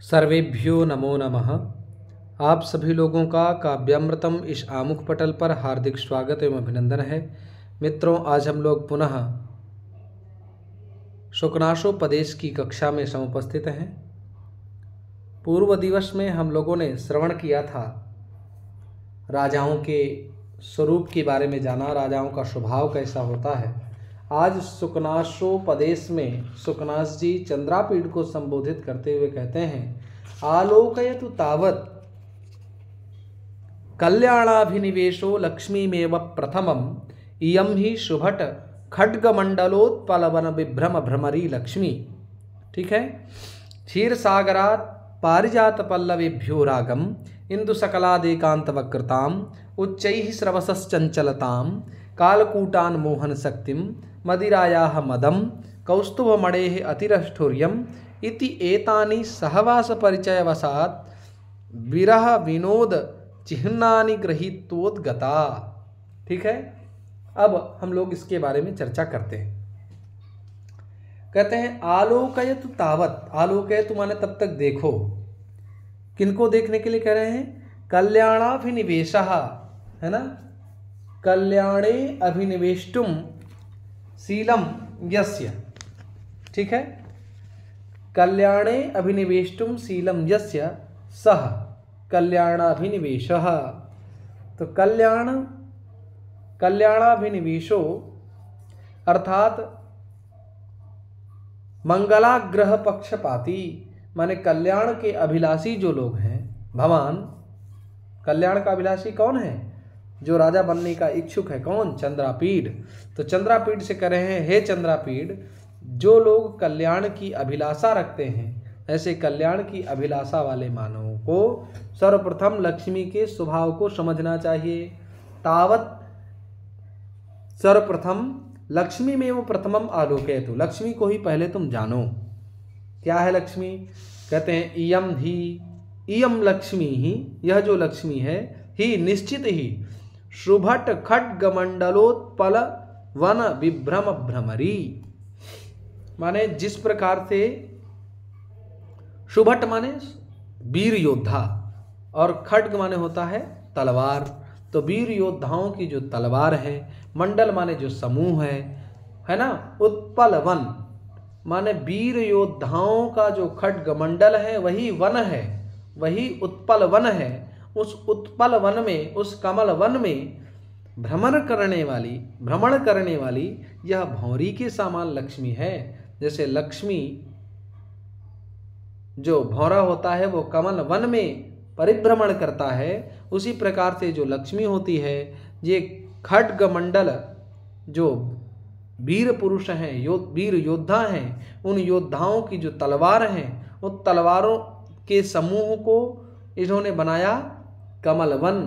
सर्वेभ्यो नमो नमः। आप सभी लोगों का काव्यामृतम इस आमुख पटल पर हार्दिक स्वागत एवं अभिनंदन है। मित्रों, आज हम लोग पुनः शुकनाशोपदेश की कक्षा में समुपस्थित हैं। पूर्व दिवस में हम लोगों ने श्रवण किया था, राजाओं के स्वरूप के बारे में जाना, राजाओं का स्वभाव कैसा होता है। आज शुकनाशोपदेश में शुकनाश जी चंद्रापीठ को संबोधित करते हुए कहते हैं, आलोकयतु तावत् कल्याणाभिनिवेशो लक्ष्मीमेव प्रथमम् इयं हि शुभट खड्गमंडलोत्पलवन विभ्रम भ्रमरी लक्ष्मी। ठीक है। क्षीर सागरात् पारिजात पल्लवेभ्यो रागम इंदु सकलादेकांत वक्रताम उच्चैः स्रवसश्चंचलताम कालकूटान मोहन शक्तिम मदिरायाः मदम कौस्तुभमणेः अतिरष्ठुर्यम इति एतानि सहवास परिचयवशात् विरह विनोद चिह्नानि गृहीतोद्गता। ठीक है। अब हम लोग इसके बारे में चर्चा करते हैं। कहते हैं आलोकयतु तावत्, आलोकयतु माने तब तक देखो। किनको देखने के लिए कह रहे हैं? कल्याणाभिनिवेशः, है ना। कल्याणे अभिनिवेष्टुम शीलम यस्य। ठीक है। कल्याणे अभिनिवेष्टुम शीलम यस्य सह कल्याणाभिनिवेशः। तो कल्याणाभिनिवेशो अर्थात मंगलाग्रह पक्षपाती, माने कल्याण के अभिलाषी जो लोग हैं। भगवान कल्याण का अभिलाषी कौन है? जो राजा बनने का इच्छुक है। कौन? चंद्रापीठ। तो चंद्रापीठ से कह रहे हैं, हे चंद्रापीठ, जो लोग कल्याण की अभिलाषा रखते हैं, ऐसे कल्याण की अभिलाषा वाले मानवों को सर्वप्रथम लक्ष्मी के स्वभाव को समझना चाहिए। तावत सर्वप्रथम लक्ष्मी में वो प्रथमम आलोकयतु, लक्ष्मी को ही पहले तुम जानो। क्या है लक्ष्मी? कहते हैं इयम ही, इयम लक्ष्मी ही, यह जो लक्ष्मी है, ही निश्चित ही शुभट खड्गमंडलोत्पल वन विभ्रम भ्रमरी, माने जिस प्रकार से शुभट माने वीर योद्धा और खड्ग माने होता है तलवार। तो वीर योद्धाओं की जो तलवार है, मंडल माने जो समूह है ना। उत्पल वन माने वीर योद्धाओं का जो खड्ग मंडल है वही वन है, वही उत्पल वन है। उस उत्पल वन में, उस कमल वन में भ्रमण करने वाली यह भौरी के समान लक्ष्मी है। जैसे लक्ष्मी जो भौरा होता है वो कमल वन में परिभ्रमण करता है, उसी प्रकार से जो लक्ष्मी होती है, ये खड्ग मंडल जो वीर पुरुष हैं, वीर योद्धा हैं, उन योद्धाओं की जो तलवार हैं, उन तलवारों के समूह को इन्होंने बनाया कमल वन।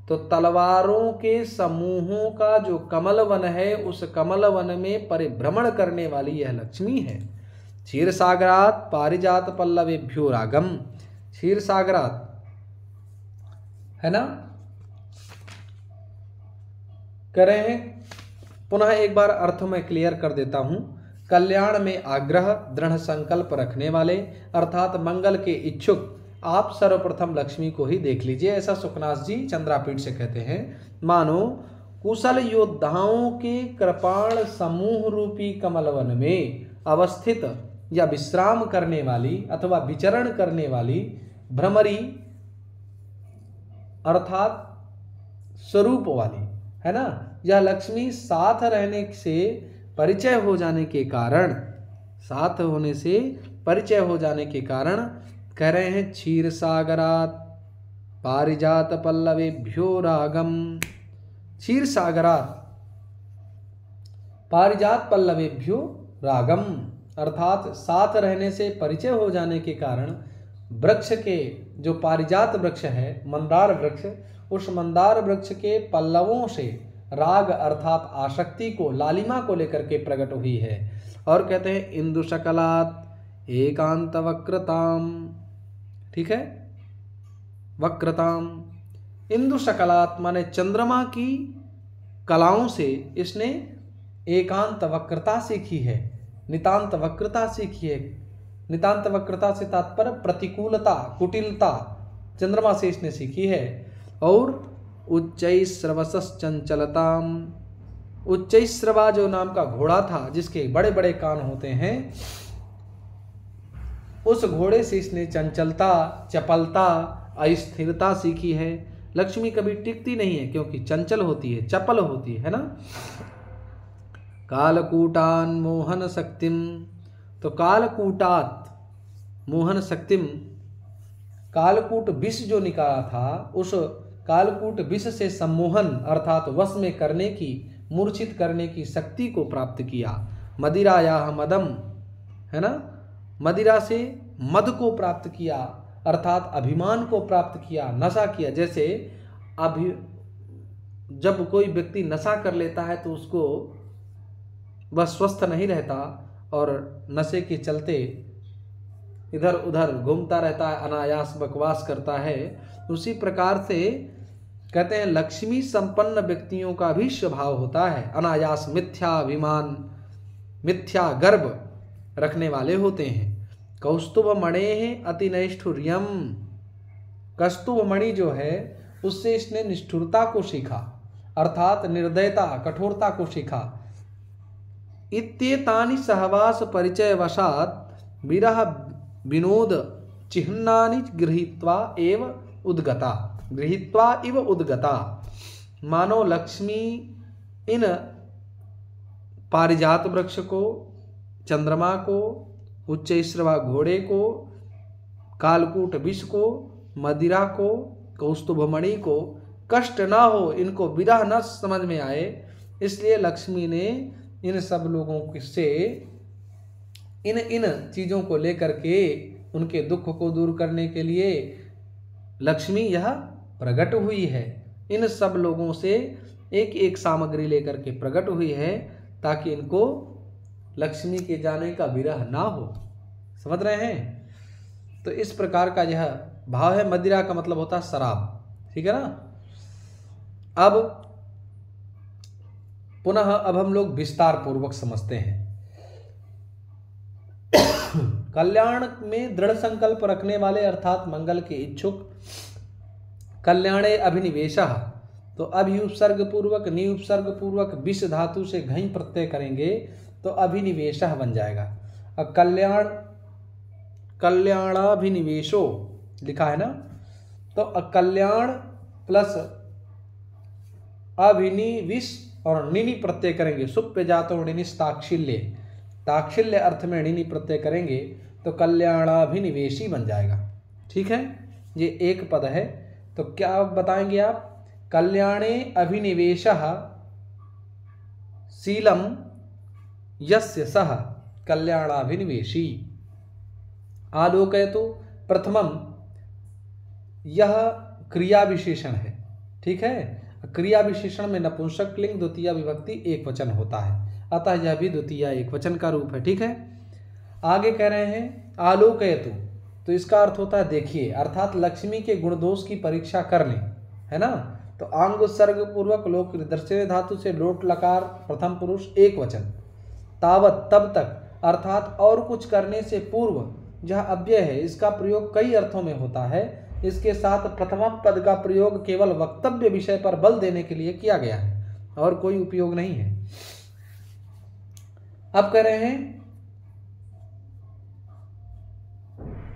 तो तलवारों के समूहों का जो कमल वन है, उस कमल वन में परिभ्रमण करने वाली यह लक्ष्मी है। क्षीर सागरात पारिजात पल्लवेभ्यो रागम, क्षीर सागरात, है ना। कह रहे हैं, पुनः एक बार अर्थ में क्लियर कर देता हूं। कल्याण में आग्रह, दृढ़ संकल्प रखने वाले अर्थात मंगल के इच्छुक आप सर्वप्रथम लक्ष्मी को ही देख लीजिए, ऐसा सुखनाथ जी चंद्रापीठ से कहते हैं। मानो कुशल योद्धाओं के कृपाण समूह रूपी कमलवन में अवस्थित या विश्राम करने वाली अथवा विचरण करने वाली भ्रमरी अर्थात स्वरूप वाली, है ना, यह लक्ष्मी साथ रहने से परिचय हो जाने के कारण, साथ होने से परिचय हो जाने के कारण कह रहे हैं क्षीर सागरात पारिजात पल्लवेभ्यो रागम। क्षीर सागरात पारिजात पल्लवेभ्यो रागम अर्थात साथ रहने से परिचय हो जाने के कारण वृक्ष के जो पारिजात वृक्ष है, मंदार वृक्ष, उस मंदार वृक्ष के पल्लवों से राग अर्थात आसक्ति को, लालिमा को लेकर के प्रकट हुई है। और कहते हैं इंदु सकलात एकांत वक्रताम। ठीक है। वक्रताम, इंदु सकलात माने चंद्रमा की कलाओं से इसने एकांत वक्रता सीखी है, नितांत वक्रता सीखी है, नितांत वक्रता से तात्पर्य प्रतिकूलता, कुटिलता चंद्रमा से इसने सीखी है। और उच्चैस्रवसश् चंचलताम, उच्चैस्रवा जो नाम का घोड़ा था जिसके बड़े बड़े कान होते हैं, उस घोड़े से इसने चंचलता, चपलता, अस्थिरता सीखी है। लक्ष्मी कभी टिकती नहीं है क्योंकि चंचल होती है, चपल होती है ना। कालकूटान मोहन शक्तिम, तो कालकूटात मोहन शक्तिम, कालकूट विष जो निकाला था उस कालकूट विष से सम्मोहन अर्थात वश में करने की, मूर्छित करने की शक्ति को प्राप्त किया। मदिराया मदम, है ना, मदिरा से मद को प्राप्त किया अर्थात अभिमान को प्राप्त किया, नशा किया। जैसे जब कोई व्यक्ति नशा कर लेता है तो उसको वह स्वस्थ नहीं रहता और नशे के चलते इधर उधर घूमता रहता है, अनायास बकवास करता है। उसी प्रकार से कहते हैं लक्ष्मी संपन्न व्यक्तियों का भी स्वभाव होता है, अनायास मिथ्या अभिमान, मिथ्या गर्व रखने वाले होते हैं। कौस्तुभ मणे अति नैष्ठुर्यम, कौस्तुभ मणि जो है उससे इसने निष्ठुरता को सीखा अर्थात निर्दयता, कठोरता को सीखा। इत्येतानि सहवास परिचय वशात विरह विनोद चिह्नानि गृहीत्वा एव उद्गता, गृहीत्वा इव उद्गता। मानो लक्ष्मी इन पारिजात वृक्ष को, चंद्रमा को, उच्चैश्रवा घोड़े को, कालकूट विष को, मदिरा को, कौस्तुभमणि को कष्ट ना हो, इनको विरह न समझ में आए, इसलिए लक्ष्मी ने इन सब लोगों से इन चीज़ों को लेकर के उनके दुख को दूर करने के लिए लक्ष्मी यह प्रकट हुई है। इन सब लोगों से एक एक सामग्री लेकर के प्रकट हुई है ताकि इनको लक्ष्मी के जाने का विरह ना हो। समझ रहे हैं? तो इस प्रकार का यह भाव है। मदिरा का मतलब होता है शराब, ठीक है ना। अब पुनः हम लोग विस्तार पूर्वक समझते हैं। कल्याण में दृढ़ संकल्प रखने वाले अर्थात मंगल के इच्छुक, कल्याणे अभिनिवेशः, तो अभिउपसर्ग पूर्वक निउपसर्ग पूर्वक विष धातु से घई प्रत्यय करेंगे तो अभिनिवेशः बन जाएगा। अब कल्याण, कल्याणाभिनिवेशो लिखा है ना, तो कल्याण प्लस अभिनिविश और निनि प्रत्यय करेंगे, सुप्य जातो निनिस ताक्षिल्य, ताक्षिल्य अर्थ में निनि प्रत्यय करेंगे तो कल्याणाभिनिवेशी बन जाएगा। ठीक है, ये एक पद है। तो क्या बताएंगे आप? कल्याणे अभिनिवेशः शीलम यस्य सः कल्याणाभिनिवेशी। आलोकयतु प्रथमम, यह क्रिया विशेषण है। ठीक है, क्रिया विशेषण में नपुंसक लिंग द्वितीय विभक्ति एक वचन होता है, अतः यह भी द्वितीय एक वचन का रूप है। ठीक है, आगे कह रहे हैं आलोकयतु, तो इसका अर्थ होता है देखिए, अर्थात लक्ष्मी के गुण दोष की परीक्षा कर लें, है ना। तो आंग उत्सर्ग पूर्वक लोक दर्शने धातु से लोट लकार प्रथम पुरुष एक वचन, तावत तब तक, अर्थात और कुछ करने से पूर्व, यह अव्यय है, इसका प्रयोग कई अर्थों में होता है। इसके साथ प्रथम पद का प्रयोग केवल वक्तव्य विषय पर बल देने के लिए किया गया है और कोई उपयोग नहीं है। अब कह रहे हैं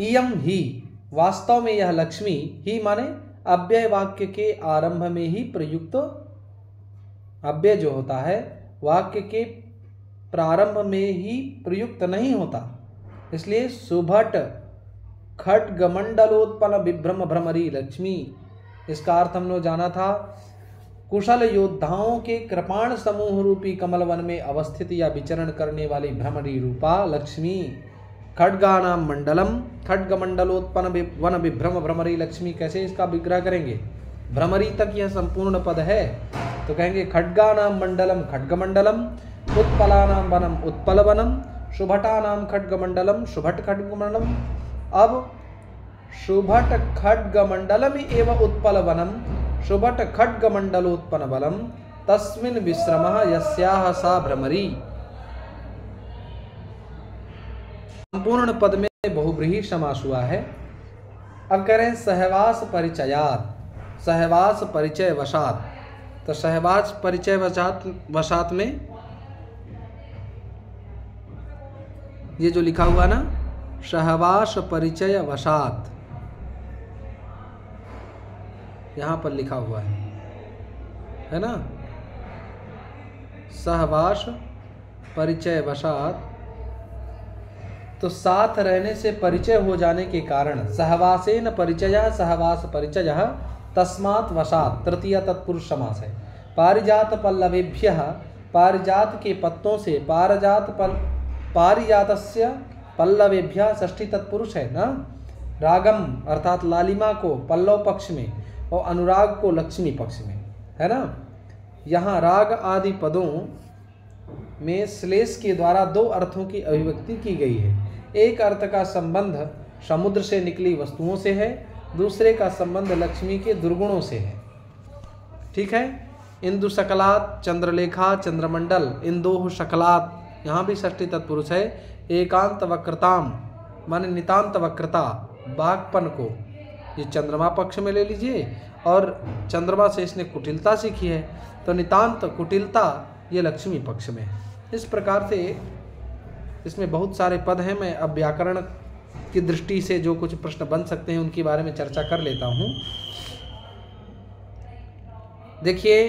इयम ही, वास्तव में यह लक्ष्मी ही माने अव्यय वाक्य के आरंभ में ही प्रयुक्त, अव्यय जो होता है वाक्य के प्रारंभ में ही प्रयुक्त नहीं होता, इसलिए सुभट खड्गमंडलोत्पन्न विभ्रम भ्रमरी लक्ष्मी, इसका अर्थ हम लोग जाना था, कुशल योद्धाओं के कृपाण समूह रूपी कमल वन में अवस्थित या विचरण करने वाली भ्रमरी रूपा लक्ष्मी। खड्गानाम मंडलम, खड्गमंडलोत्पन्न वन विभ्रम भ्रमरी लक्ष्मी, कैसे इसका विग्रह करेंगे? भ्रमरी तक यह संपूर्ण पद है, तो कहेंगे खड्गानाम मंडलम खड्गमंडलम, उत्पलानाम वनम उत्पल वनम, शुभटानाम खड्गमंडलम शुभट खड्गमंडलम। अब शुभट खड्गमंडलम एवं उत्पल वनम शुभट खड्गमंडलोत्पन्न बलम तस्मिन् विश्रमः यस्याः सा भ्रमरी। संपूर्ण पद में बहुव्रीहि समास हुआ है। अब कह रहे हैं सहवास परिचयात, सहवास परिचय वशात। तो सहवास परिचय वशात में ये जो लिखा हुआ ना, सहवास परिचय वशात, यहां पर लिखा हुआ है ना, सहवास परिचय वशात। तो साथ रहने से परिचय हो जाने के कारण, सहवासेन परिचयः सहवास परिचयः तस्मात् वशात, तृतीय तत्पुरुष समास है। पारिजात पल्लवेभ्यः, पारिजात के पत्तों से, पारिजातस्य पल्लवेभ्यः षष्ठी तत्पुरुष है ना। रागम अर्थात लालिमा को पल्लव पक्ष में और अनुराग को लक्ष्मी पक्ष में, है ना। यहाँ राग आदि पदों में श्लेष के द्वारा दो अर्थों की अभिव्यक्ति की गई है। एक अर्थ का संबंध समुद्र से निकली वस्तुओं से है, दूसरे का संबंध लक्ष्मी के दुर्गुणों से है। ठीक है। इंदु शकलात चंद्रलेखा चंद्रमंडल, इंदोह शकलात, यहाँ भी षष्ठी तत्पुरुष है। एकांत वक्रताम माने नितांत वक्रता, बागपन को ये चंद्रमा पक्ष में ले लीजिए, और चंद्रमा से इसने कुटिलता सीखी है, तो नितांत कुटिलता ये लक्ष्मी पक्ष में है। इस प्रकार से इसमें बहुत सारे पद हैं। मैं अब व्याकरण की दृष्टि से जो कुछ प्रश्न बन सकते हैं उनके बारे में चर्चा कर लेता हूँ। देखिए,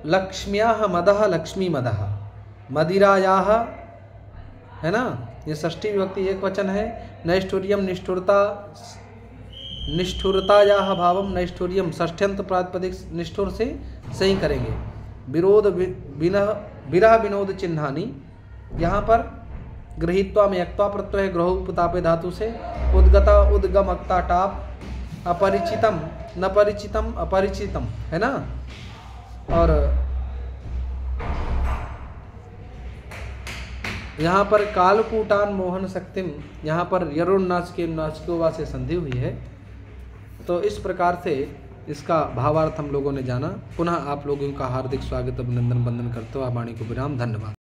लक्ष्म्याः मदः लक्ष्मी मदः, मदिरायाः, है ना, ये षष्ठी विभक्ति एक वचन है। नैष्ठुर्यम निष्ठुरता, निष्ठुरतायाः भावम नैष्ठुर्यम, षष्ठ्यंत प्रातिपदिक निष्ठुर से सही करेंगे। विरोध विरह विनोद चिन्हानी, यहाँ पर गृहीत्वा में यक्त्वा प्रत्यय ग्रह उपतापे धातु से, उद्गता उद्गम अक्ता टाप, अपरिचितम न परिचितम अपरिचितम, है ना। और यहाँ पर कालकूटान मोहन शक्तिम, यहाँ पर यरुन्नाच के नाचकोवा से संधि हुई है। तो इस प्रकार से इसका भावार्थ हम लोगों ने जाना। पुनः आप लोगों का हार्दिक स्वागत अभिनंदन वंदन करते हुए वाणी को विराम। धन्यवाद।